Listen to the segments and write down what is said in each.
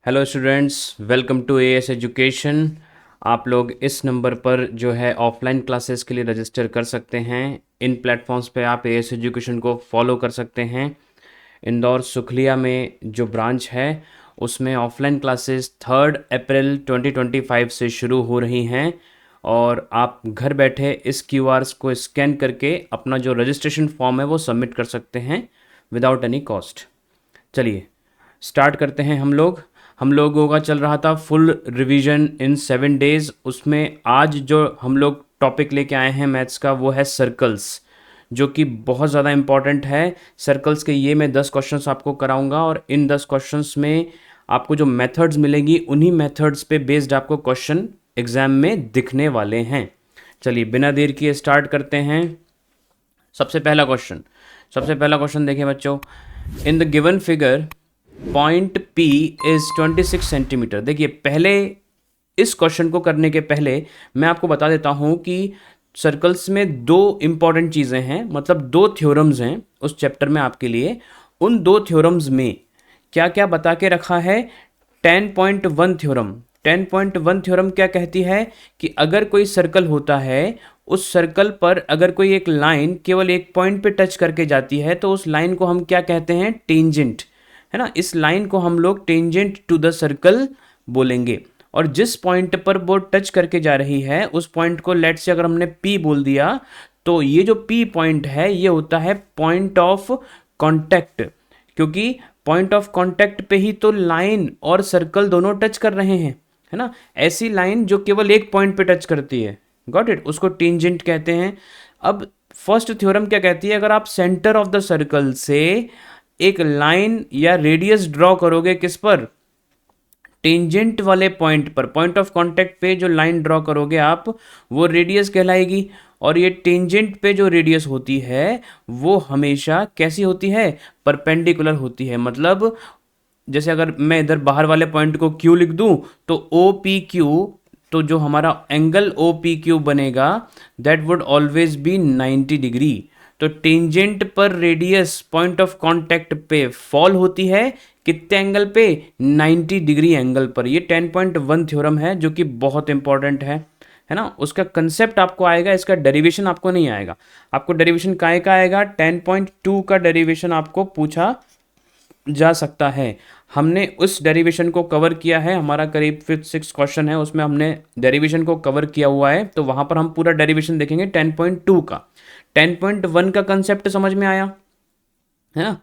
Hello students, welcome to AS education. आप लोग इस नंबर पर जो है ऑफलाइन क्लासेस के लिए रजिस्टर कर सकते हैं। इन प्लेटफॉर्म्स पे आप एएस एजुकेशन को फॉलो कर सकते हैं। इंदौर सुखलिया में जो ब्रांच है उसमें ऑफलाइन क्लासेस 3 अप्रैल 2025 से शुरू हो रही हैं और आप घर बैठे इस क्यूआर्स को स्कैन करके अपना जो रजिस्ट्रेशन फॉर्म है वो सबमिट कर सकते हैं विदाउट एनी कॉस्ट। चलिए स्टार्ट करते हैं। हम लोगों का चल रहा था फुल रिवीजन इन 7 डेज। उसमें आज जो हम लोग टॉपिक लेके आए हैं मैथ्स का वो है सर्कल्स, जो कि बहुत ज़्यादा इम्पॉर्टेंट है। सर्कल्स के ये मैं 10 क्वेश्चंस आपको कराऊंगा और इन 10 क्वेश्चंस में आपको जो मेथड्स मिलेंगी उन्हीं मेथड्स पे बेस्ड आपको क्वेश्चन एग्जाम में दिखने वाले हैं। चलिए बिना देर किए स्टार्ट करते हैं। सबसे पहला क्वेश्चन देखिए बच्चों। इन the given figure point P is 26 centimetre. देखिए पहले इस क्वेश्चन को करने के पहले मैं आपको बता देता हूं कि सर्कल्स में दो इंपॉर्टेंट चीज़ें हैं, मतलब दो थ्योरम्स हैं उस चैप्टर में आपके लिए। उन दो थ्योरम्स में क्या क्या बता के रखा है। 10.1 थ्योरम 10.1 थ्योरम क्या कहती है कि अगर कोई सर्कल होता है, उस सर्कल पर अगर कोई एक लाइन केवल एक पॉइंट पे टच करके जाती है तो उस लाइन को हम क्या कहते हैं, टेंजेंट, है ना। इस लाइन को हम लोग टेंजेंट टू द सर्कल बोलेंगे। और जिस पॉइंट पर वो टच करके जा रही है उस पॉइंट को लेट से अगर हमने P बोल दिया तो ये जो P पॉइंट है ये होता है पॉइंट ऑफ कांटेक्ट, क्योंकि पॉइंट ऑफ कांटेक्ट पे ही तो लाइन और सर्कल दोनों टच कर रहे हैं, है ना। ऐसी लाइन जो केवल एक पॉइंट पे टच करती है, गॉट इट, उसको टेंजेंट कहते हैं। अब फर्स्ट थ्योरम क्या कहती है, अगर आप सेंटर ऑफ द सर्कल से एक लाइन या रेडियस ड्रॉ करोगे किस पर, टेंजेंट वाले पॉइंट पर, पॉइंट ऑफ कांटेक्ट पे जो लाइन ड्रॉ करोगे आप वो रेडियस कहलाएगी। और ये टेंजेंट पे जो रेडियस होती है वो हमेशा कैसी होती है, परपेंडिकुलर होती है। मतलब जैसे अगर मैं इधर बाहर वाले पॉइंट को Q लिख दूं तो OPQ, तो जो हमारा एंगल OPQ बनेगा that would always be 90 degree. तो टेंजेंट पर रेडियस पॉइंट ऑफ कांटेक्ट पे फॉल होती है कितने एंगल पे, 90 डिग्री एंगल पर। ये 10.1 थ्योरम है जो कि बहुत इंपॉर्टेंट है ना। उसका कंसेप्ट आपको आएगा, इसका डेरिवेशन आपको नहीं आएगा। आपको डेरिवेशन काय का आएगा, 10.2 का डेरिवेशन आपको पूछा जा सकता है। हमने उस डेरिवेशन को कवर किया है, हमारा करीब 5th-6th क्वेश्चन है उसमें हमने डेरिवेशन को कवर किया हुआ है, तो वहां पर हम पूरा डेरिवेशन देखेंगे 10.2 का। 10.1 का कंसेप्ट समझ में आया, है ना।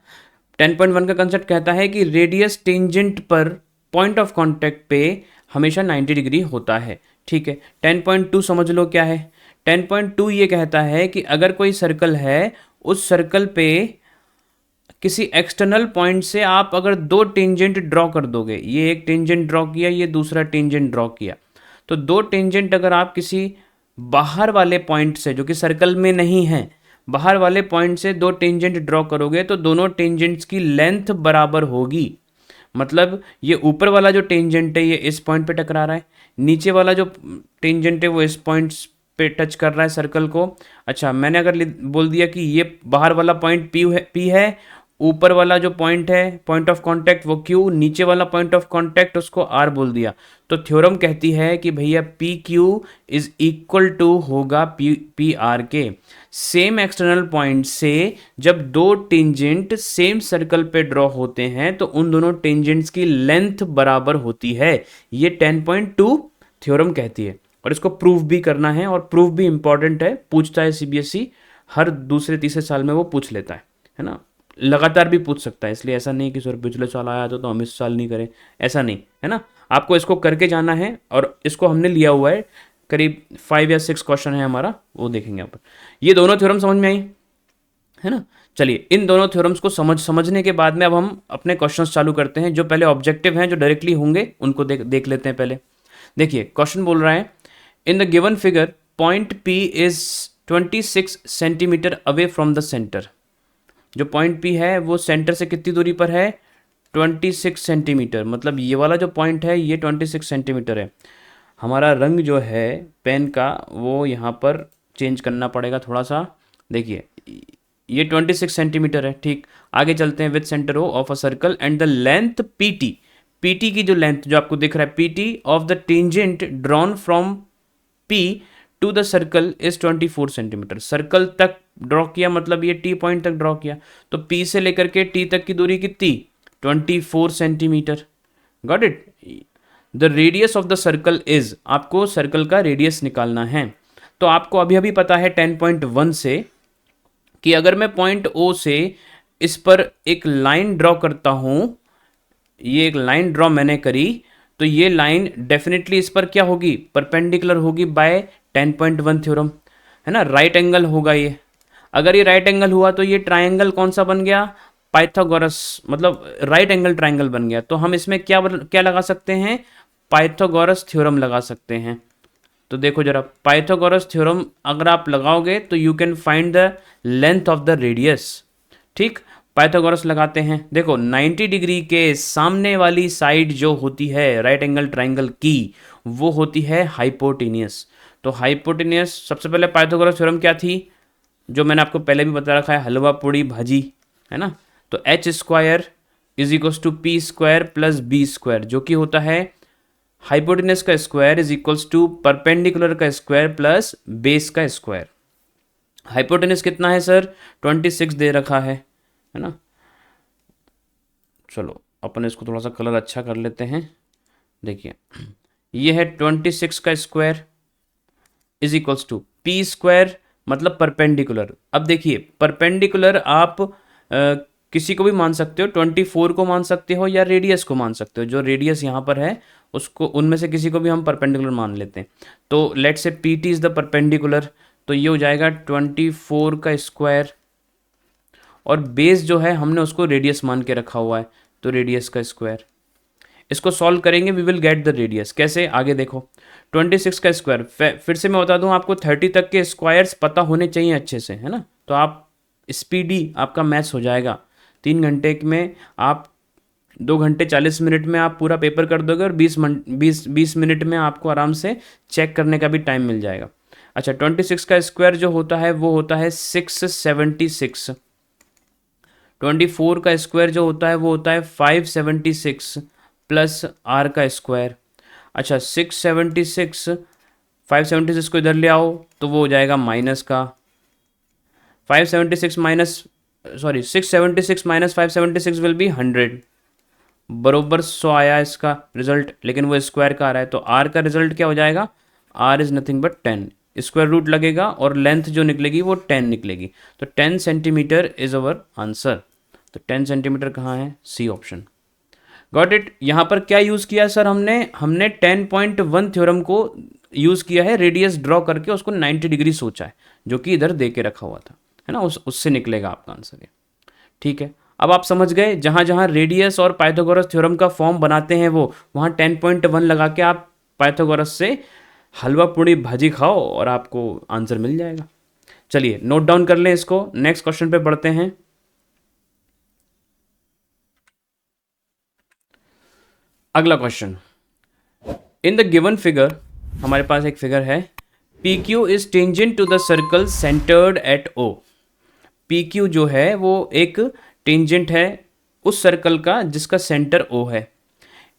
10.1 का कंसेप्ट कहता है कि रेडियस टेंजेंट पर पॉइंट ऑफ कांटेक्ट पे हमेशा 90 डिग्री होता है, ठीक है। 10.2 समझ लो क्या है। 10.2 ये कहता है कि अगर कोई सर्कल है, उस सर्कल पे किसी एक्सटर्नल पॉइंट से आप अगर दो टेंजेंट ड्रॉ कर दोगे, ये एक टेंजेंट ड्रॉ किया, ये दूसरा टेंजेंट ड्रॉ किया, तो दो टेंजेंट अगर आप किसी बाहर वाले पॉइंट से जो कि सर्कल में नहीं है, बाहर वाले पॉइंट से दो टेंजेंट ड्रॉ करोगे तो दोनों टेंजेंट्स की लेंथ बराबर होगी। मतलब ये ऊपर वाला जो टेंजेंट है ये इस पॉइंट पे टकरा रहा है, नीचे वाला जो टेंजेंट है वो इस पॉइंट पे टच कर रहा है सर्कल को। अच्छा, मैंने अगर बोल दिया कि ये बाहर वाला पॉइंट P है, ऊपर वाला जो पॉइंट है पॉइंट ऑफ कांटेक्ट वो Q, नीचे वाला पॉइंट ऑफ कांटेक्ट उसको R बोल दिया, तो थ्योरम कहती है कि भैया PQ इज इक्वल टू होगा PR के। सेम एक्सटर्नल पॉइंट से जब दो टेंजेंट सेम सर्कल पे ड्रॉ होते हैं तो उन दोनों टेंजेंट्स की लेंथ बराबर होती है, ये 10.2 थ्योरम कहती है। और इसको प्रूव भी करना है, और प्रूफ भी इंपॉर्टेंट है, पूछता है CBSE हर दूसरे तीसरे साल में वो पूछ लेता है ना। लगातार भी पूछ सकता है, इसलिए ऐसा नहीं कि सर पिछले साल आया था तो हम इस साल नहीं करें, ऐसा नहीं है ना। आपको इसको करके जाना है और इसको हमने लिया हुआ है, करीब 5 या 6 क्वेश्चन है हमारा, वो देखेंगे यहाँ पर। ये दोनों थ्योरम समझ में आई, है ना। चलिए इन दोनों थ्योरम्स को समझने के बाद में अब हम अपने क्वेश्चंस चालू करते हैं। जो पहले ऑब्जेक्टिव हैं जो डायरेक्टली होंगे उनको देख लेते हैं पहले। देखिए क्वेश्चन बोल रहा है, इन the given figure point P is 26 centimetre away from the centre. जो पॉइंट P है वो सेंटर से कितनी दूरी पर है, 26 सेंटीमीटर। मतलब ये वाला जो पॉइंट है ये 26 सेंटीमीटर है। हमारा रंग जो है पेन का वो यहाँ पर चेंज करना पड़ेगा थोड़ा सा। देखिए ये 26 सेंटीमीटर है, ठीक। आगे चलते हैं। With centre O of a circle and the length PT, PT की जो लेंथ जो आपको दिख रहा है, PT of the tangent drawn from P to the circle is 24 centimetre. Circle तक ड्रॉ किया मतलब ये टी पॉइंट तक ड्रॉ किया, तो पी से लेकर के टी तक की दूरी कितनी, 24 centimetre. Got it. The radius of the circle is, आपको सर्कल का रेडियस निकालना है। तो आपको अभी अभी पता है 10.1 से कि अगर मैं पॉइंट ओ से इस पर एक लाइन ड्रॉ करता हूं, ये एक लाइन ड्रॉ मैंने करी, तो ये लाइन डेफिनेटली इस पर क्या होगी, परपेंडिकुलर होगी बाय 10.1 थ्योरम, है ना, राइट एंगल होगा ये। अगर ये राइट एंगल हुआ तो ये ट्राइंगल कौन सा बन गया, पाइथागोरस, मतलब राइट एंगल ट्राइंगल बन गया। तो हम इसमें क्या लगा सकते हैं, पाइथागोरस थ्योरम लगा सकते हैं। तो देखो जरा, पाइथागोरस थ्योरम अगर आप लगाओगे तो you can find the length of the radius. ठीक, पाइथागोरस लगाते हैं। देखो 90 डिग्री के सामने वाली साइड जो होती है राइट एंगल ट्राइंगल की, वो होती है हाइपोटेनियस। तो हाइपोटेनियस, सबसे पहले पाइथागोरस थ्योरम क्या थी, जो मैंने आपको पहले भी बता रखा है, हलवा पूड़ी भाजी, है ना। तो H square is equals to P square plus B square, जो कि होता है हाइपोटेनस का square is equals to perpendicular का स्क्वायर प्लस बेस का स्क्वायर। हाइपोटेनस कितना है सर, 26 दे रखा है ना। चलो अपन इसको थोड़ा सा कलर अच्छा कर लेते हैं। देखिए ये है 26 का square is equals to P square, मतलब परपेंडिकुलर। अब देखिए परपेंडिकुलर आप किसी को भी मान सकते हो, 24 को मान सकते हो या रेडियस को मान सकते हो। जो रेडियस यहाँ पर है उसको, उनमें से किसी को भी हम परपेंडिकुलर मान लेते हैं। तो लेट से P T is the perpendicular, तो ये हो जाएगा 24 का स्क्वायर, और बेस जो है हमने उसको रेडियस मान के रखा हुआ है, तो रेडियस का स्क्वायर। इसको सॉल्व करेंगे, we will get the radius. कैसे, आगे देखो, 26 का स्क्वायर, फिर से मैं बता दूं आपको 30 तक के स्क्वायर्स पता होने चाहिए अच्छे से, है ना। तो आप स्पीडी आपका मैथ्स हो जाएगा। 3 घंटे में आप 2 घंटे 40 मिनट में आप पूरा पेपर कर दोगे, और 20 मिनट में आपको आराम से चेक करने का भी टाइम मिल जाएगा। अच्छा, 26 का स्क्वायर जो होता है वो होता है 676। 24 का स्क्वायर जो होता है वो होता है 576 प्लस आर का स्क्वायर। अच्छा, 676, 576 को इधर ले आओ तो वो हो जाएगा माइनस का 576 minus, sorry 676 minus 576 will be 100, बरोबर 100 आया इसका रिजल्ट, लेकिन वो स्क्वायर का आ रहा है। तो आर का रिजल्ट क्या हो जाएगा, R is nothing but 10, square root लगेगा और लेंथ जो निकलेगी वो 10 निकलेगी। तो 10 सेंटीमीटर इज अवर आंसर। तो 10 सेंटीमीटर कहाँ है, सी ऑप्शन। Got it. यहाँ पर क्या यूज़ किया सर हमने 10.1 थ्योरम को यूज़ किया है, रेडियस ड्रॉ करके उसको 90 डिग्री सोचा है, जो कि इधर दे के रखा हुआ था, है ना, उससे निकलेगा आपका आंसर ये। ठीक है, अब आप समझ गए, जहाँ जहाँ रेडियस और पाइथागोरस थ्योरम का फॉर्म बनाते हैं वो, वहाँ 10.1 लगा के आप पाइथागोरस से हलवा पूड़ी भाजी खाओ और आपको आंसर मिल जाएगा। चलिए नोट डाउन कर लें इसको, नेक्स्ट क्वेश्चन पे बढ़ते हैं। अगला question, in the given figure, हमारे पास एक फिगर है, P Q is tangent to the circle centred at O. P Q जो है वो एक टेंजेंट है उस सर्कल का जिसका सेंटर ओ है।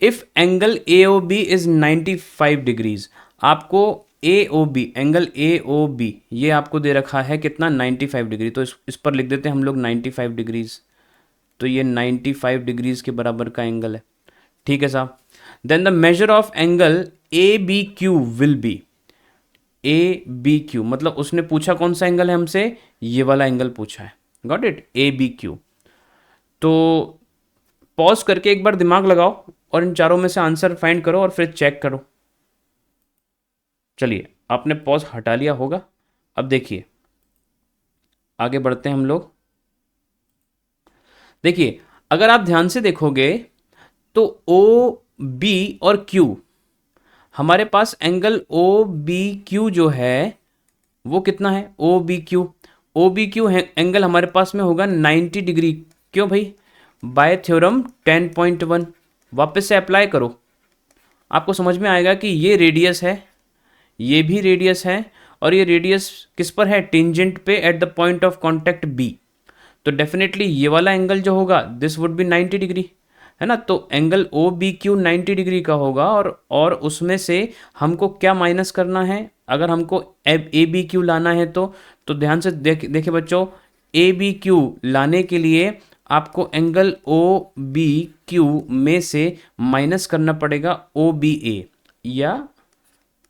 If angle A O B is 95 degrees, आपको A O B, angle A O B ये आपको दे रखा है कितना, 95 डिग्री। तो इस पर लिख देते हैं हम लोग 95 डिग्रीज। तो ये 95 डिग्रीज के बराबर का एंगल है। ठीक है साहब। Then the measure of angle A B Q will be, A B Q मतलब उसने पूछा कौन सा एंगल है हमसे, ये वाला एंगल पूछा है। Got it, A B Q. तो पॉज करके एक बार दिमाग लगाओ और इन चारों में से आंसर फाइंड करो और फिर चेक करो। चलिए, आपने पॉज हटा लिया होगा। अब देखिए आगे बढ़ते हैं हम लोग। देखिए अगर आप ध्यान से देखोगे तो ओ बी और क्यू, हमारे पास एंगल ओ बी क्यू जो है वो कितना है, O B Q. O B Q angle हमारे पास में होगा 90 डिग्री। क्यों भाई, बाय थ्योरम 10.1 वापस से अप्लाई करो, आपको समझ में आएगा कि ये रेडियस है, ये भी रेडियस है, और ये रेडियस किस पर है, टेंजेंट पे at the point of contact B. तो डेफिनेटली ये वाला एंगल जो होगा दिस वुड बी 90 डिग्री, है ना। तो angle O B Q 90 degree का होगा, और उसमें से हमको क्या माइनस करना है, अगर हमको ए बी क्यू लाना है तो ध्यान से देखिए बच्चों, ए बी क्यू लाने के लिए आपको एंगल ओ बी क्यू में से माइनस करना पड़ेगा ओ बी ए, या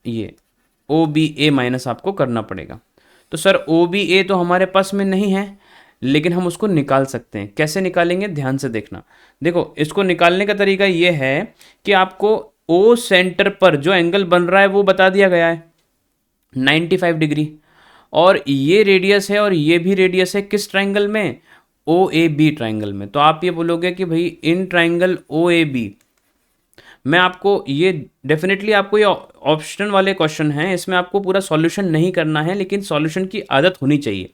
ये ओ बी ए माइनस आपको करना पड़ेगा। तो सर ओ बी ए तो हमारे पास में नहीं है, लेकिन हम उसको निकाल सकते हैं। कैसे निकालेंगे, ध्यान से देखना। देखो, इसको निकालने का तरीका ये है कि आपको ओ सेंटर पर जो एंगल बन रहा है वो बता दिया गया है 95 डिग्री, और ये रेडियस है और ये भी रेडियस है किस ट्राइंगल में, ओ ए बी ट्राइंगल में। तो आप ये बोलोगे कि भाई in triangle O A B, मैं आपको ये डेफिनेटली, आपको ये ऑप्शनल वाले क्वेश्चन हैं, इसमें आपको पूरा सॉल्यूशन नहीं करना है, लेकिन सॉल्यूशन की आदत होनी चाहिए,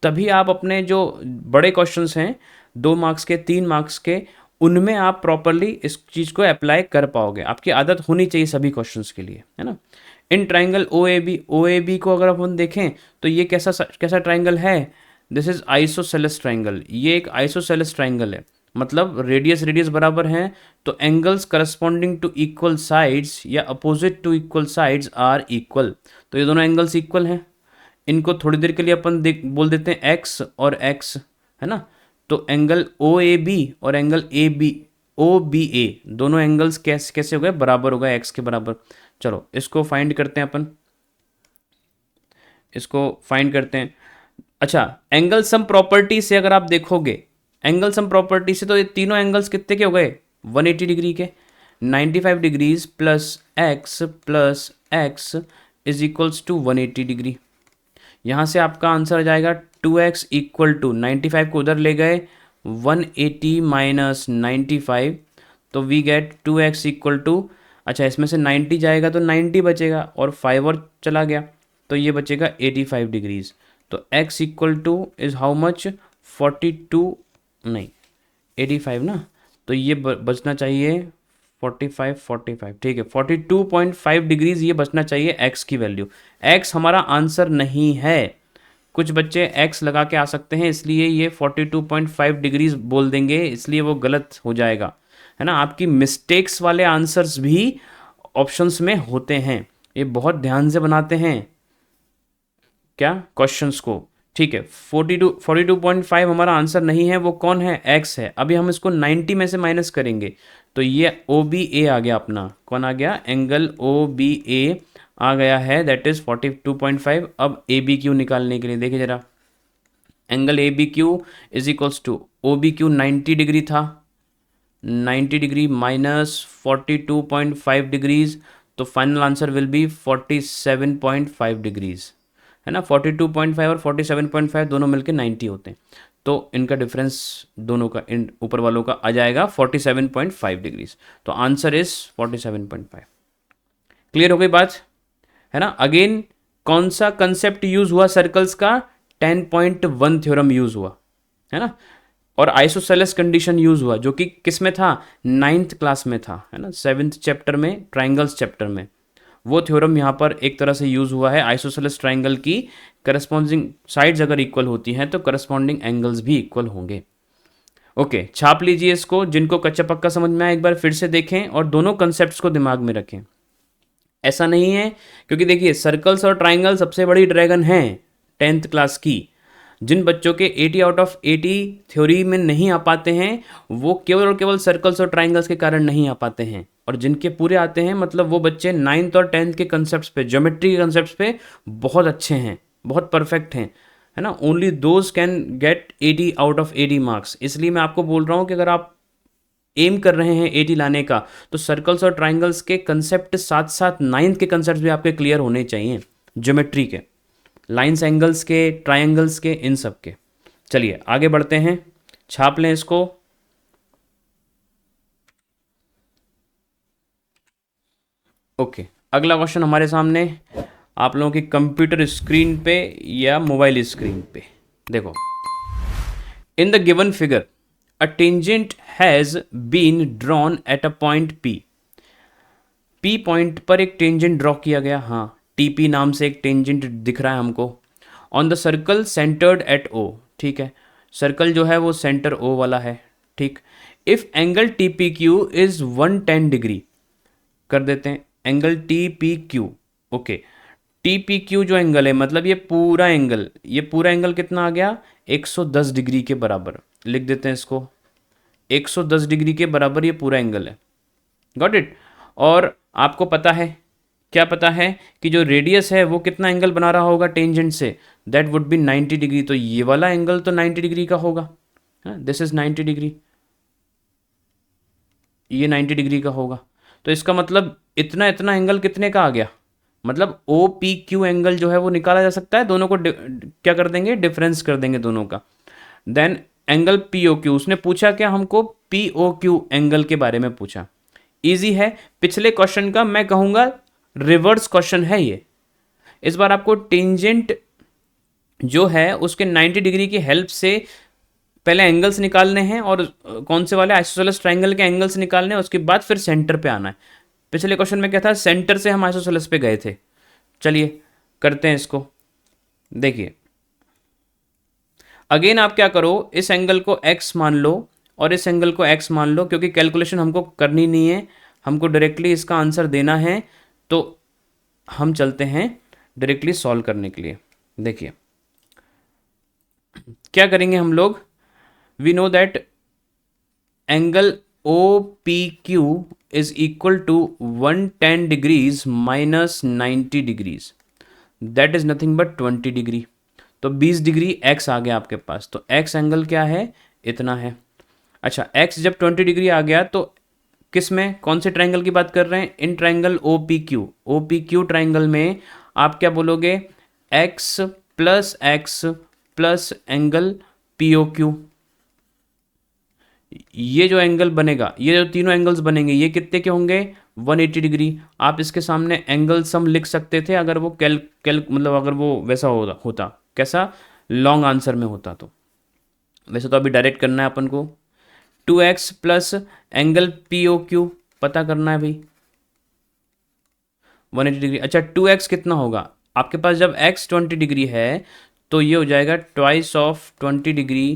तभी आप अपने जो बड़े क्वेश्चंस हैं 2 मार्क्स के 3 मार्क्स के, उनमें आप प्रॉपरली इस चीज़ को अप्लाई कर पाओगे। आपकी आदत होनी चाहिए सभी क्वेश्चंस के लिए, है ना। In triangle O A B को अगर अपन देखें तो ये कैसा ट्राइंगल है, दिस इज आइसोसेलेस ट्राइंगल। ये एक आइसोसेलेस ट्राइंगल है, मतलब रेडियस बराबर हैं, तो angles corresponding to equal sides या opposite to equal sides are equal. तो ये दोनों एंगल्स इक्वल हैं। इनको थोड़ी देर के लिए अपन बोल देते हैं एक्स और एक्स, है ना। तो एंगल ओ ए बी और एंगल ओ बी ए, दोनों एंगल्स कैसे हो गए, बराबर हो गए, एक्स के बराबर। चलो इसको फाइंड करते हैं अपन, इसको फाइंड करते हैं। अच्छा, एंगल सम प्रॉपर्टी से अगर आप देखोगे, एंगल सम प्रॉपर्टी से तो ये तीनों एंगल्स कितने के हो गए, 180 डिग्री के। 95 degrees plus X is equals to 180 degree. यहाँ से आपका आंसर आ जाएगा 2x इक्वल टू 95 को उधर ले गए, 180 माइनस 95, तो we get 2x equal to, अच्छा इसमें से 90 जाएगा तो 90 बचेगा, और 5 और चला गया तो ये बचेगा 85 डिग्रीज। तो x equal two is how much, 42 नहीं 85 ना, तो ये बचना चाहिए 45, ठीक है, 42.5 डिग्रीज ये बचना चाहिए x की वैल्यू। x हमारा आंसर नहीं है, कुछ बच्चे x लगा के आ सकते हैं, इसलिए ये 42.5 डिग्रीज बोल देंगे, इसलिए वो गलत हो जाएगा, है ना। आपकी मिस्टेक्स वाले आंसर्स भी ऑप्शंस में होते हैं, ये बहुत ध्यान से बनाते हैं क्या क्वेश्चंस को, ठीक है। 42.5 हमारा आंसर नहीं है, वो कौन है, x है। अभी हम इसको 90 में से माइनस करेंगे, तो ये ओ बी ए आ गया अपना, कौन आ गया, एंगल ओ बी ए आ गया है, दैट इज 42.5। अब ए बी क्यू निकालने के लिए देखिए जरा, angle A B Q is equals to O B Q 90 degree था, 90 डिग्री माइनस 42.5 डिग्रीज, तो final answer will be 47.5 degrees, है ना। 42.5 और 47.5 दोनों मिलके 90 होते हैं, तो इनका डिफरेंस दोनों का, इन ऊपर वालों का आ जाएगा 47.5 डिग्रीज। तो आंसर इज 47.5। क्लियर हो गई बात, है ना। अगेन कौन सा कंसेप्ट यूज हुआ सर्कल्स का, 10.1 थ्योरम यूज हुआ, है ना, और आइसोसेलेस कंडीशन यूज हुआ, जो कि किस में था, 9th क्लास में था, है ना, 7th चैप्टर में, ट्राइंगल्स चैप्टर में। वो थ्योरम यहाँ पर एक तरह से यूज हुआ है। आइसोसेलेस ट्राइंगल की करस्पॉन्डिंग साइड्स अगर इक्वल होती हैं तो करस्पॉन्डिंग एंगल्स भी इक्वल होंगे। ओके, छाप लीजिए इसको, जिनको कच्चा पक्का समझ में आए एक बार फिर से देखें और दोनों कंसेप्ट्स को दिमाग में रखें। ऐसा नहीं है, क्योंकि देखिए सर्कल्स और ट्राइंगल सबसे बड़ी ड्रैगन है 10th क्लास की। जिन बच्चों के 80 आउट ऑफ 80 थ्योरी में नहीं आ पाते हैं, वो केवल और केवल सर्कल्स और ट्राइंगल्स के कारण नहीं आ पाते हैं, और जिनके पूरे आते हैं, मतलब वो बच्चे 9th और 10th के कंसेप्ट्स पे, ज्योमेट्री के कंसेप्ट्स पे बहुत अच्छे हैं, बहुत परफेक्ट हैं, है ना। Only those can get 80 out of 80 marks. इसलिए मैं आपको बोल रहा हूँ कि अगर आप एम कर रहे हैं 80 लाने का, तो सर्कल्स और ट्राइंगल्स के कंसेप्ट साथ साथ 9th के कंसेप्ट भी आपके क्लियर होने चाहिए, ज्योमेट्री के, लाइन्स एंगल्स के, ट्राइंगल्स के, इन सब के। चलिए आगे बढ़ते हैं, छाप लें इसको। ओके, अगला क्वेश्चन हमारे सामने आप लोगों की कंप्यूटर स्क्रीन पे या मोबाइल स्क्रीन पे देखो। In the given figure a tangent has been drawn at a point P. P point पर एक टेंजेंट ड्रॉ किया गया, हाँ, टीपी नाम से एक टेंजेंट दिख रहा है हमको। On the circle centred at O, ठीक है, सर्कल जो है वो सेंटर ओ वाला है, ठीक। If angle T P Q is 110 degree, कर देते हैं angle T P Q. Okay, T P Q जो एंगल है, मतलब ये पूरा एंगल कितना आ गया, 110 डिग्री के बराबर। लिख देते हैं इसको, 110 डिग्री के बराबर ये पूरा एंगल है। Got it. और आपको पता है, क्या पता है कि जो रेडियस है वो कितना एंगल बना रहा होगा टेंजेंट से, दैट वुड बी 90 डिग्री। तो ये वाला एंगल तो 90 डिग्री का होगा, दिस इज 90 डिग्री, ये 90 डिग्री का होगा। तो इसका मतलब इतना इतना एंगल कितने का आ गया, मतलब ओ पी क्यू एंगल जो है वो निकाला जा सकता है, दोनों को क्या कर देंगे, डिफरेंस कर देंगे दोनों का। Then angle P O Q, उसने पूछा क्या हमको, पी ओ क्यू एंगल के बारे में पूछा। इजी है, पिछले क्वेश्चन का मैं कहूँगा रिवर्स क्वेश्चन है ये। इस बार आपको टेंजेंट जो है उसके 90 डिग्री की हेल्प से पहले एंगल्स निकालने हैं, और कौन से वाले, आइसोसेलेस ट्राइंगल के एंगल्स निकालने हैं, उसके बाद फिर सेंटर पे आना है। पिछले क्वेश्चन में क्या था, सेंटर से हम आइसोसेलेस पे गए थे। चलिए करते हैं इसको। देखिए अगेन आप क्या करो, इस एंगल को x मान लो और इस एंगल को x मान लो, क्योंकि कैलकुलेशन हमको करनी नहीं है, हमको डायरेक्टली इसका आंसर देना है। तो हम चलते हैं डायरेक्टली सॉल्व करने के लिए। देखिए क्या करेंगे हम लोग, we know that angle O P Q is equal to 110 degrees minus 90 degrees, that is nothing but 20 degree. तो 20 डिग्री x आ गया आपके पास, तो x एंगल क्या है, इतना है। अच्छा, x जब 20 डिग्री आ गया तो किस में, कौन से ट्रायंगल की बात कर रहे हैं, in triangle O P Q. O P Q triangle में आप क्या बोलोगे, x plus angle P O Q. ये जो एंगल बनेगा, ये जो तीनों एंगल्स बनेंगे, ये कितने के होंगे, 180 डिग्री। आप इसके सामने एंगल सम लिख सकते थे अगर वो मतलब अगर वो वैसा होता कैसा, लॉन्ग आंसर में होता। तो वैसे तो अभी डायरेक्ट करना है अपन को, 2x plus angle P O Q पता करना है भाई, 180 डिग्री। अच्छा 2x कितना होगा आपके पास, जब x 20 डिग्री है तो ये हो जाएगा twice of 20 degree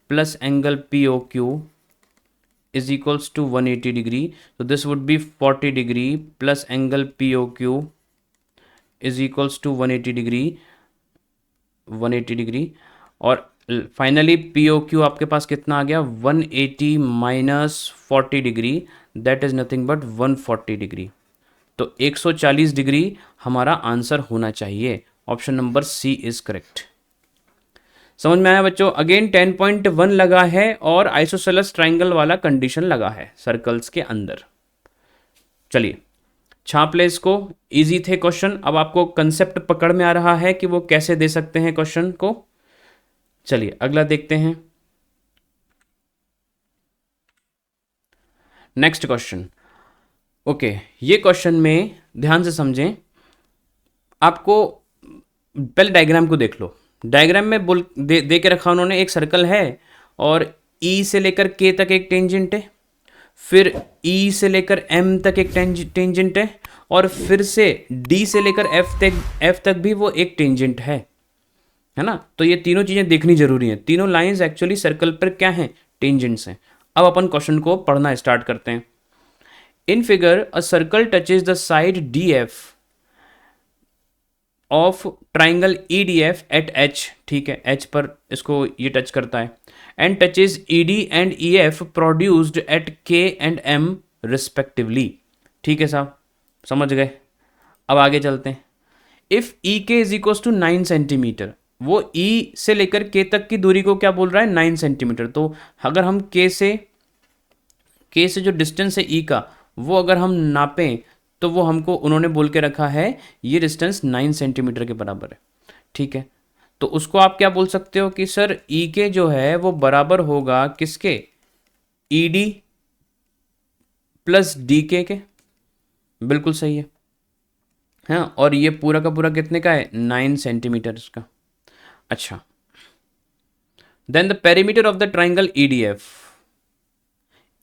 plus angle P O Q is equals to 180 degree. So this would be 40 degree plus angle POQ is equals to 180 degree, 180 degree. और फाइनली POQ आपके पास कितना आ गया, 180 minus 40 degree, that is nothing but 140 degree. तो 140 degree हमारा answer होना चाहिए। Option number C is correct. समझ में आया बच्चों। अगेन 10.1 लगा है और आइसोसेलेस ट्रायंगल वाला कंडीशन लगा है सर्कल्स के अंदर। चलिए छाप ले इसको, इजी थे क्वेश्चन। अब आपको कंसेप्ट पकड़ में आ रहा है कि वो कैसे दे सकते हैं क्वेश्चन को। चलिए अगला देखते हैं, नेक्स्ट क्वेश्चन। ओके, ये क्वेश्चन में ध्यान से समझें, आपको पहले डायग्राम को देख लो। डायग्राम में दे के रखा उन्होंने, एक सर्कल है और E से लेकर K तक एक टेंजेंट है, फिर E से लेकर M तक एक टेंजेंट है, और फिर से D से लेकर F तक भी वो एक टेंजेंट है ना। तो ये तीनों चीज़ें देखनी जरूरी हैं। तीनों लाइंस एक्चुअली सर्कल पर क्या हैं, टेंजेंट्स हैं। अब अपन क्वेश्चन को पढ़ना स्टार्ट करते हैं। In figure a circle touches the side DF of triangle EDF at H, ठीक है, H पर इसको ये टच करता है, and touches ED and EF produced at K and M respectively. ठीक है साहब, समझ गए। अब आगे चलते हैं। If EK is equal to 9 centimetre, वो E से लेकर K तक की दूरी को क्या बोल रहा है, 9 सेंटीमीटर। तो अगर हम K से जो डिस्टेंस है E का, वो अगर हम नापें तो वो हमको उन्होंने बोल के रखा है ये डिस्टेंस 9 सेंटीमीटर के बराबर है। ठीक है, तो उसको आप क्या बोल सकते हो कि सर EK जो है वो बराबर होगा किसके, ED प्लस DK के। बिल्कुल सही है, हाँ। और ये पूरा का पूरा कितने का है, 9 सेंटीमीटर इसका। अच्छा, then the perimeter of the triangle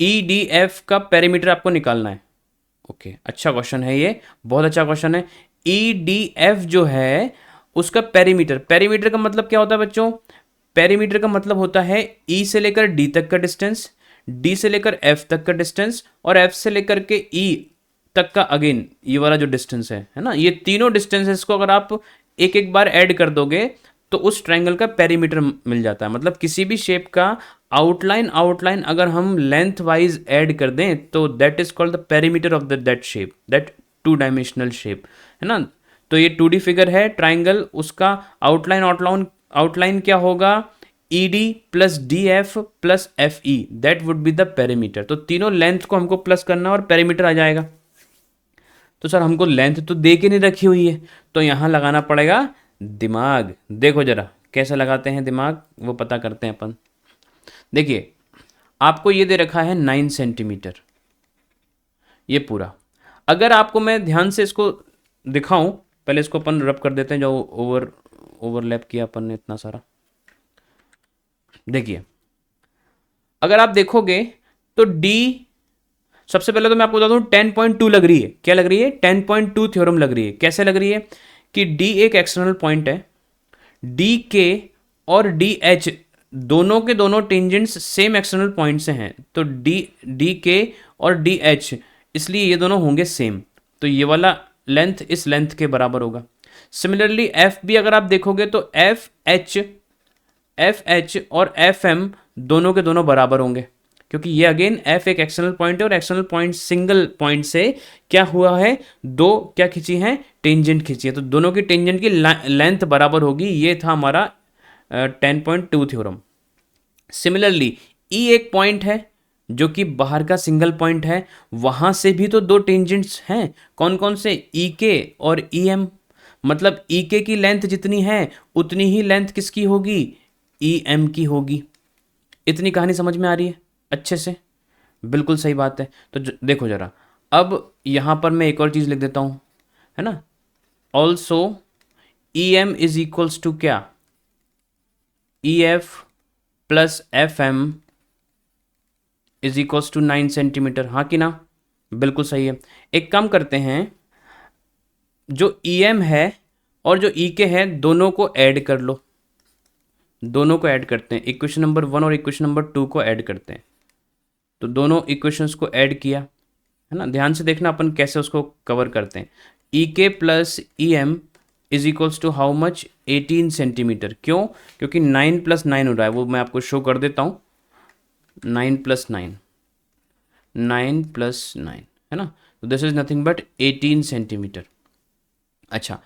EDF का पेरीमीटर आपको निकालना है। ओके, अच्छा क्वेश्चन है ये, बहुत अच्छा क्वेश्चन है। EDF जो है उसका पेरीमीटर का मतलब क्या होता है बच्चों, पेरीमीटर का मतलब होता है E से लेकर D तक का डिस्टेंस डी से लेकर एफ तक का डिस्टेंस और एफ से लेकर के ई तक का अगेन ये वाला जो डिस्टेंस है ना, ये तीनों डिस्टेंसेस को अगर आप एक एक बार ऐड कर दोगे तो उस ट्रायंगल का पेरीमीटर मिल जाता है। मतलब किसी भी शेप का आउटलाइन अगर हम लेंथ वाइज ऐड कर दें तो that is called the perimeter of that shape, that two dimensional shape, है ना। तो ये 2D फिगर है ट्राइंगल, उसका आउटलाइन क्या होगा, ED plus DF plus FE, that would be the perimeter. तो तीनों लेंथ को हमको प्लस करना और पेरीमीटर आ जाएगा। तो सर हमको लेंथ तो दे के नहीं रखी हुई है, तो यहाँ लगाना पड़ेगा दिमाग। देखो जरा कैसे लगाते हैं दिमाग, वो पता करते हैं अपन। देखिए आपको ये दे रखा है 9 सेंटीमीटर, ये पूरा। अगर आपको मैं ध्यान से इसको दिखाऊं, पहले इसको अपन रब कर देते हैं जो ओवरलैप किया अपन ने इतना सारा। देखिए अगर आप देखोगे तो D, सबसे पहले तो मैं आपको बता दूं 10.2 लग रही है। क्या लग रही है? 10.2 थ्योरम लग रही है। कैसे लग रही है कि D एक एक्सटर्नल पॉइंट है, DK और DH दोनों के दोनों टेंजेंट्स सेम एक्सटर्नल पॉइंट से हैं, तो DK और DH इसलिए ये दोनों होंगे सेम, तो ये वाला लेंथ इस लेंथ के बराबर होगा। सिमिलरली एफ भी अगर आप देखोगे तो FH और FM दोनों के दोनों बराबर होंगे, क्योंकि ये अगेन F एक एक्सटर्नल पॉइंट है और एक्सटर्नल पॉइंट सिंगल पॉइंट से क्या हुआ है, दो क्या खींची है, टेंजेंट खींची है, तो दोनों की टेंजेंट की लेंथ बराबर होगी। ये था हमारा 10.2 थ्योरम। सिमिलरली E एक पॉइंट है जो कि बाहर का सिंगल पॉइंट है, वहां से भी तो दो टेंजेंट्स हैं। कौन कौन से? EK और EM। मतलब EK की लेंथ जितनी है उतनी ही लेंथ किसकी होगी, EM की होगी। इतनी कहानी समझ में आ रही है अच्छे से? बिल्कुल सही बात है। तो देखो जरा, अब यहां पर मैं एक और चीज लिख देता हूं, है ना। Also EM is equals to क्या, EF plus FM is equals to 9 centimetre. हाँ कि ना? बिल्कुल सही है। एक काम करते हैं, जो EM है और जो EK है दोनों को ऐड कर लो, दोनों को ऐड करते हैं। इक्वेशन नंबर 1 और इक्वेशन नंबर 2 को ऐड करते हैं। तो दोनों इक्वेशंस को ऐड किया, है ना। ध्यान से देखना अपन कैसे उसको कवर करते हैं। EK plus EM is equals to how much, 18 centimetre. क्यों? क्योंकि 9 प्लस 9 हो रहा है, वो मैं आपको शो कर देता हूँ। 9 प्लस 9, 9 प्लस 9, है ना। तो this is nothing but 18 centimetre. अच्छा,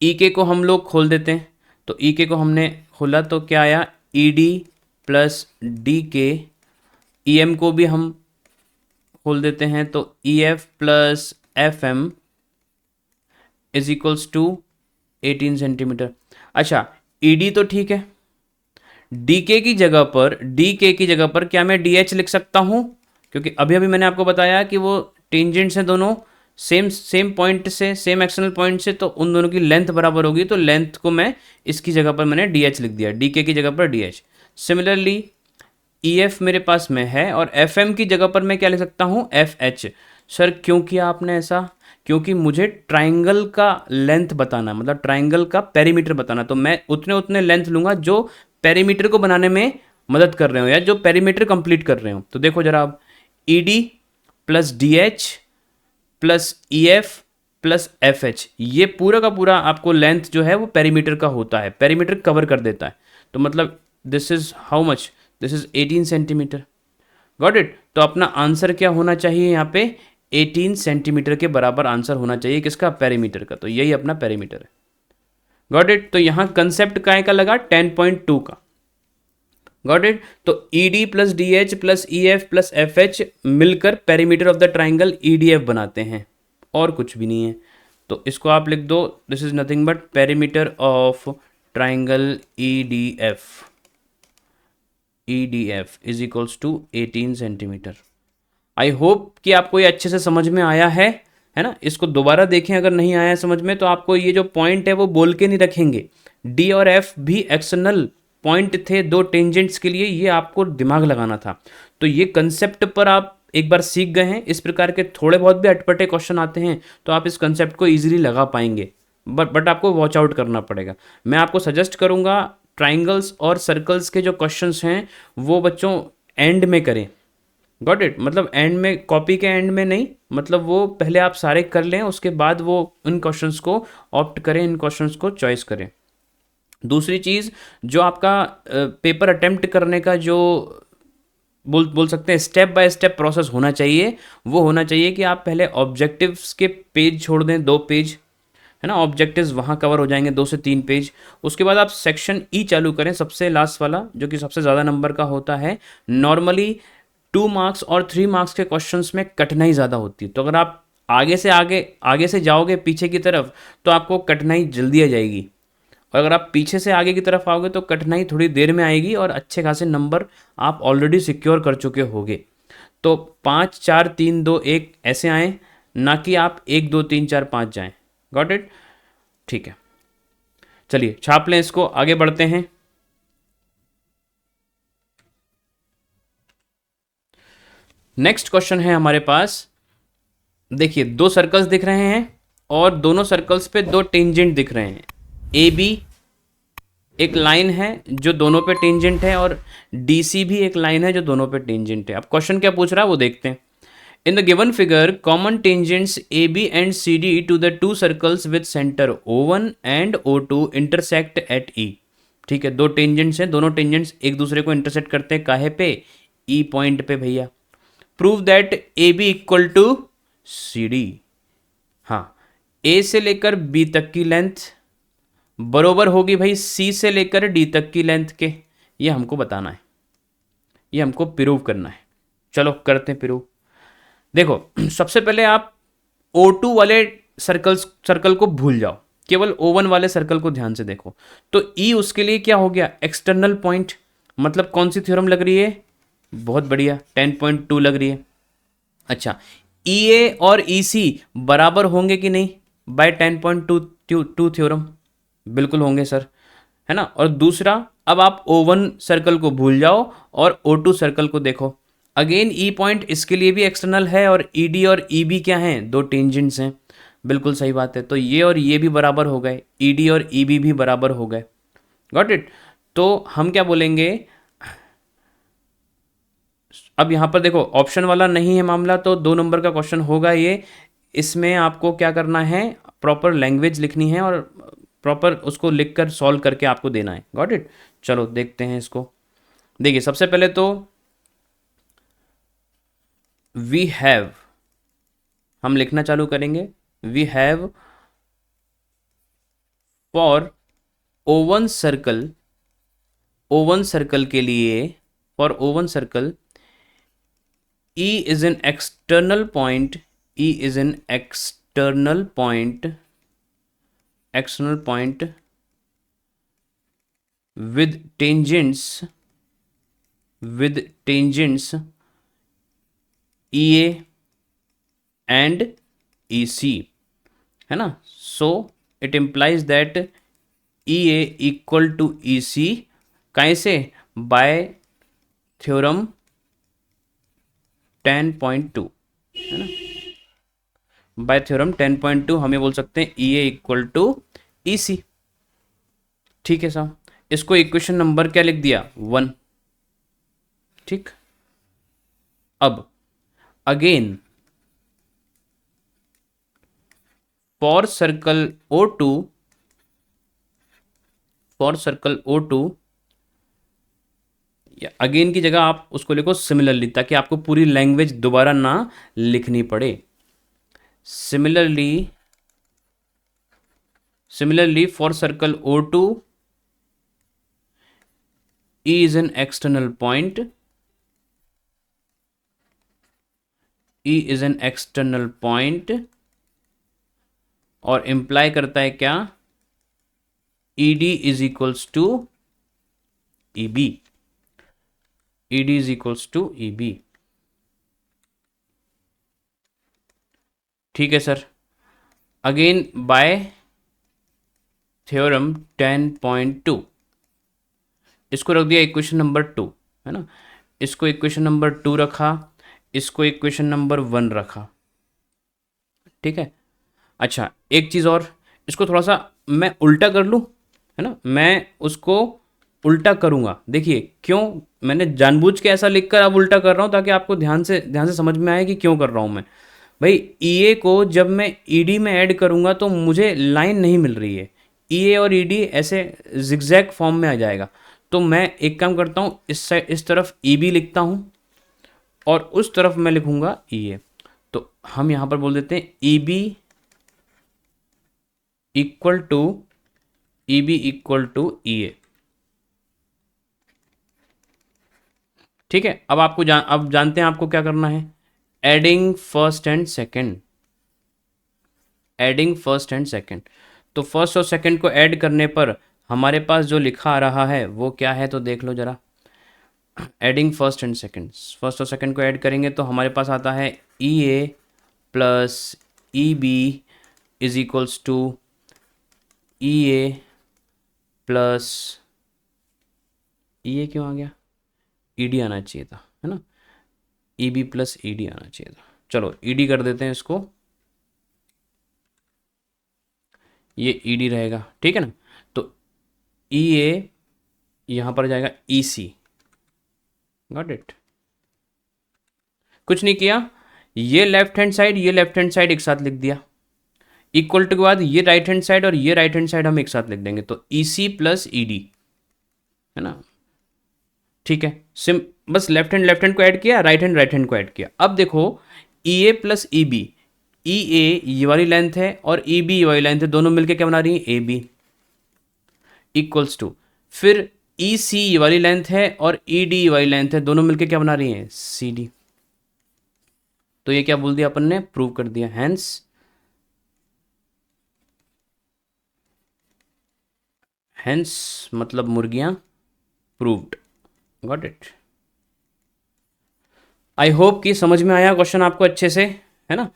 EK को हम लोग खोल देते हैं, तो EK को हमने खोला तो क्या आया, ED प्लस DK। EM को भी हम खोल देते हैं, तो EF plus FM is equals to 18 centimetre. अच्छा, ED तो ठीक है, DK की जगह पर क्या मैं DH लिख सकता हूं? क्योंकि अभी अभी मैंने आपको बताया कि वो टेंजेंट्स हैं दोनों, सेम पॉइंट से, सेम एक्सटर्नल पॉइंट से, तो उन दोनों की लेंथ बराबर होगी। तो लेंथ को मैं इसकी जगह पर मैंने DH लिख दिया, DK की जगह पर DH। सिमिलरली EF मेरे पास में है और FM की जगह पर मैं क्या लिख सकता हूँ, FH। सर क्यों किया आपने ऐसा? क्योंकि मुझे ट्राइंगल का लेंथ बताना, मतलब ट्राइंगल का पेरीमीटर बताना, तो मैं उतने लेंथ लूंगा जो पेरीमीटर को बनाने में मदद कर रहे हो या जो पेरीमीटर कंप्लीट कर रहे हो। तो देखो जरा, आप ED plus DH plus EF plus FH, ये पूरा का पूरा आपको लेंथ जो है वो पेरीमीटर का होता है, पेरीमीटर कवर कर देता है। तो मतलब this is how much, this is 18 centimetre. Got it? तो अपना आंसर क्या होना चाहिए यहाँ पे, 18 सेंटीमीटर के बराबर आंसर होना चाहिए किसका, पेरीमीटर का। तो यही अपना पेरीमीटर है। Got it? तो यहाँ कंसेप्ट काय का लगा, 10.2 का। Got it? तो ED plus DH plus EF plus FH मिलकर perimeter of the triangle EDF बनाते हैं, और कुछ भी नहीं है। तो इसको आप लिख दो, this is nothing but perimeter of triangle EDF is equals to 18 centimetre. I hope कि आपको ये अच्छे से समझ में आया है ना। इसको दोबारा देखें, अगर नहीं आया समझ में तो आपको ये जो पॉइंट है वो बोल के नहीं रखेंगे। D और F भी एक्सटर्नल पॉइंट थे दो टेंजेंट्स के लिए, ये आपको दिमाग लगाना था। तो ये कंसेप्ट पर आप एक बार सीख गए हैं। इस प्रकार के थोड़े बहुत भी अटपटे क्वेश्चन आते हैं तो आप इस कंसेप्ट को इजीली लगा पाएंगे, बट आपको वॉच आउट करना पड़ेगा। मैं आपको सजेस्ट करूंगा ट्राइंगल्स और सर्कल्स के जो क्वेश्चंस हैं वो बच्चों एंड में करें, गॉट इट, मतलब एंड में, कॉपी के एंड में नहीं, मतलब वो पहले आप सारे कर लें, उसके बाद वो इन क्वेश्चंस को ऑप्ट करें, इन क्वेश्चंस को चॉइस करें। दूसरी चीज़, जो आपका पेपर अटेम्प्ट करने का जो बोल बोल सकते हैं स्टेप बाय स्टेप प्रोसेस होना चाहिए, वो होना चाहिए कि आप पहले ऑब्जेक्टिव्स के पेज छोड़ दें, 2 पेज, है ना, ऑब्जेक्टिव्स वहाँ कवर हो जाएंगे, 2 से 3 पेज। उसके बाद आप सेक्शन ई चालू करें, सबसे लास्ट वाला, जो कि सबसे ज़्यादा नंबर का होता है। नॉर्मली 2 मार्क्स और 3 मार्क्स के क्वेश्चंस में कठिनाई ज़्यादा होती है, तो अगर आप आगे से जाओगे पीछे की तरफ, तो आपको कठिनाई जल्दी आ जाएगी, और अगर आप पीछे से आगे की तरफ आओगे तो कठिनाई थोड़ी देर में आएगी, और अच्छे खासे नंबर आप ऑलरेडी सिक्योर कर चुके होगे। तो 5 4 3 2 1 ऐसे आए, ना कि आप 1 2 3 4 5 जाएं। Got it? ठीक है, चलिए छाप लें इसको, आगे बढ़ते हैं। नेक्स्ट क्वेश्चन है हमारे पास, देखिए 2 सर्कल्स दिख रहे हैं, और दोनों सर्कल्स पे 2 टेंजेंट दिख रहे हैं। ए बी एक लाइन है जो दोनों पे टेंजेंट है, और डी सी भी एक लाइन है जो दोनों पे टेंजेंट है। अब क्वेश्चन क्या पूछ रहा है वो देखते हैं। In the given figure, common tangents A B and C D to the 2 circles with centre O1 and O2 intersect at E. ठीक है, 2 टेंजेंट्स हैं, दोनों टेंजेंट्स एक दूसरे को इंटरसेक्ट करते हैं, काहे पे? ई पॉइंट पे भैया। Prove that A B equal to C D. हाँ, ए से लेकर बी तक की लेंथ बरोबर होगी भाई सी से लेकर डी तक की लेंथ के। ये हमको बताना है, ये हमको प्रूव करना है। चलो करते हैं प्रूव। देखो सबसे पहले आप O2 वाले सर्कल को भूल जाओ, केवल O1 वाले सर्कल को ध्यान से देखो। तो E उसके लिए क्या हो गया? External point. मतलब कौन सी थ्योरम लग रही है? बहुत बढ़िया, 10.2 लग रही है। अच्छा, EA और EC बराबर होंगे कि नहीं बाय 10.2 थ्योरम? बिल्कुल होंगे सर, है ना। और दूसरा, अब आप O1 सर्कल को भूल जाओ और O2 सर्कल को देखो। अगेन ई पॉइंट इसके लिए भी एक्सटर्नल है, और ED और EB क्या हैं? 2 टेंजेंट्स हैं। बिल्कुल सही बात है, तो ये और ये भी बराबर हो गए, ED और EB भी बराबर हो गए। Got it? तो हम क्या बोलेंगे, अब यहाँ पर देखो ऑप्शन वाला नहीं है मामला, तो 2 नंबर का क्वेश्चन होगा ये। इसमें आपको क्या करना है, प्रॉपर लैंग्वेज लिखनी है, और प्रॉपर उसको लिखकर सॉल्व करके आपको देना है। Got it? चलो देखते हैं इसको। देखिए सबसे पहले तो वी हैव, हम लिखना चालू करेंगे। We have for O1 circle, O1 circle के लिए, for O1 circle E is an external point, E is an external point with tangents EA and EC, है ना। So it implies that EA equal to EC कैसे? by theorem 10.2, है ना। Bye theorem 10.2 हम ये बोल सकते हैं EA इक्वल टू EC। ठीक है साहब, इसको इक्वेशन नंबर क्या लिख दिया? 1। ठीक, अब अगेन फॉर सर्कल O2, या अगेन की जगह आप उसको लिखो सिमिलरली, ताकि आपको पूरी लैंग्वेज दोबारा ना लिखनी पड़े। Similarly for circle O2 E is an external point, और इंप्लाई करता है क्या? ED is equals to EB, ED is equals to EB। ठीक है सर, अगेन बाय थ्योरम 10.2 इसको रख दिया इक्वेशन नंबर 2, है ना। इसको इक्वेशन नंबर 2 रखा, इसको इक्वेशन नंबर 1 रखा। ठीक है, अच्छा एक चीज़ और, इसको थोड़ा सा मैं उल्टा कर लूँ, है ना। मैं उसको उल्टा करूँगा, देखिए क्यों मैंने जानबूझ के ऐसा लिखकर अब उल्टा कर रहा हूँ ताकि आपको ध्यान से समझ में आए कि क्यों कर रहा हूँ मैं। भाई ई ए को जब मैं ई डी में ऐड करूँगा तो मुझे लाइन नहीं मिल रही है, ई ए और ई डी ऐसे जिगजैग फॉर्म में आ जाएगा। तो मैं एक काम करता हूँ, इस तरफ ई बी लिखता हूँ और उस तरफ मैं लिखूंगा ई ए। तो हम यहाँ पर बोल देते हैं E B equal to E B equal to E A. ठीक है, अब अब जानते हैं आपको क्या करना है, adding first and second. Adding first and second, तो फर्स्ट और सेकंड को ऐड करने पर हमारे पास जो लिखा आ रहा है वो क्या है, तो देख लो जरा। Adding first and second, first और सेकंड को ऐड करेंगे तो हमारे पास आता है E A plus E B is equals to E A plus, E A क्यों आ गया, ई डी आना चाहिए था, है ना, E B plus E D आना चाहिए था। चलो ई डी कर देते हैं इसको, ये ई डी रहेगा, ठीक है ना। तो ई ए यहाँ पर जाएगा ई सी, गॉट इट। कुछ नहीं किया, ये लेफ्ट हैंड साइड ये लेफ्ट हैंड साइड एक साथ लिख दिया, इक्वल टू के बाद ये राइट हैंड साइड और ये राइट हैंड साइड हम एक साथ लिख देंगे, तो ई सी प्लस ई डी, है ना। ठीक है, बस लेफ्ट हैंड को ऐड किया, राइट हैंड को ऐड किया। अब देखो ई ए प्लस ई बी, ई ए ये वाली लेंथ है और ई बी ये वाली लेंथ है, दोनों मिलके क्या बना रही है, ए बी, इक्वल्स टू, फिर ई सी ये वाली लेंथ है और ई डी ये वाली लेंथ है, दोनों मिलके क्या बना रही है, सी डी। तो ये क्या बोल दिया अपन ने, प्रूव कर दिया। हेंस मतलब मुर्गियां, proved, got it. I hope कि समझ में आया क्वेश्चन आपको अच्छे से, है ना।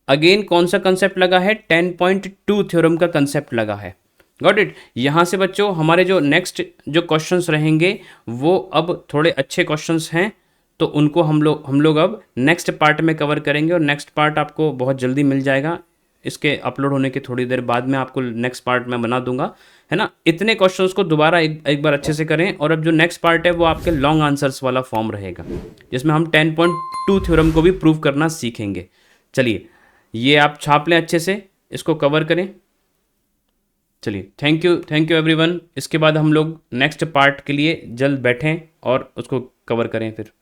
अगेन कौन सा कंसेप्ट लगा है, 10.2 थ्योरम का कंसेप्ट लगा है, गॉट इट। यहाँ से बच्चों हमारे जो नेक्स्ट जो क्वेश्चंस रहेंगे वो अब थोड़े अच्छे क्वेश्चंस हैं, तो उनको हम लोग अब नेक्स्ट पार्ट में कवर करेंगे और नेक्स्ट पार्ट आपको बहुत जल्दी मिल जाएगा। इसके अपलोड होने के थोड़ी देर बाद में आपको नेक्स्ट पार्ट में बना दूंगा, है ना। इतने क्वेश्चंस को दोबारा एक बार अच्छे से करें, और अब जो नेक्स्ट पार्ट है वो आपके लॉन्ग आंसर्स वाला फॉर्म रहेगा, जिसमें हम 10.2 थ्योरम को भी प्रूव करना सीखेंगे। चलिए ये आप छाप लें अच्छे से, इसको कवर करें। चलिए थैंक यू एवरीवन। इसके बाद हम लोग नेक्स्ट पार्ट के लिए जल्द बैठें और उसको कवर करें फिर।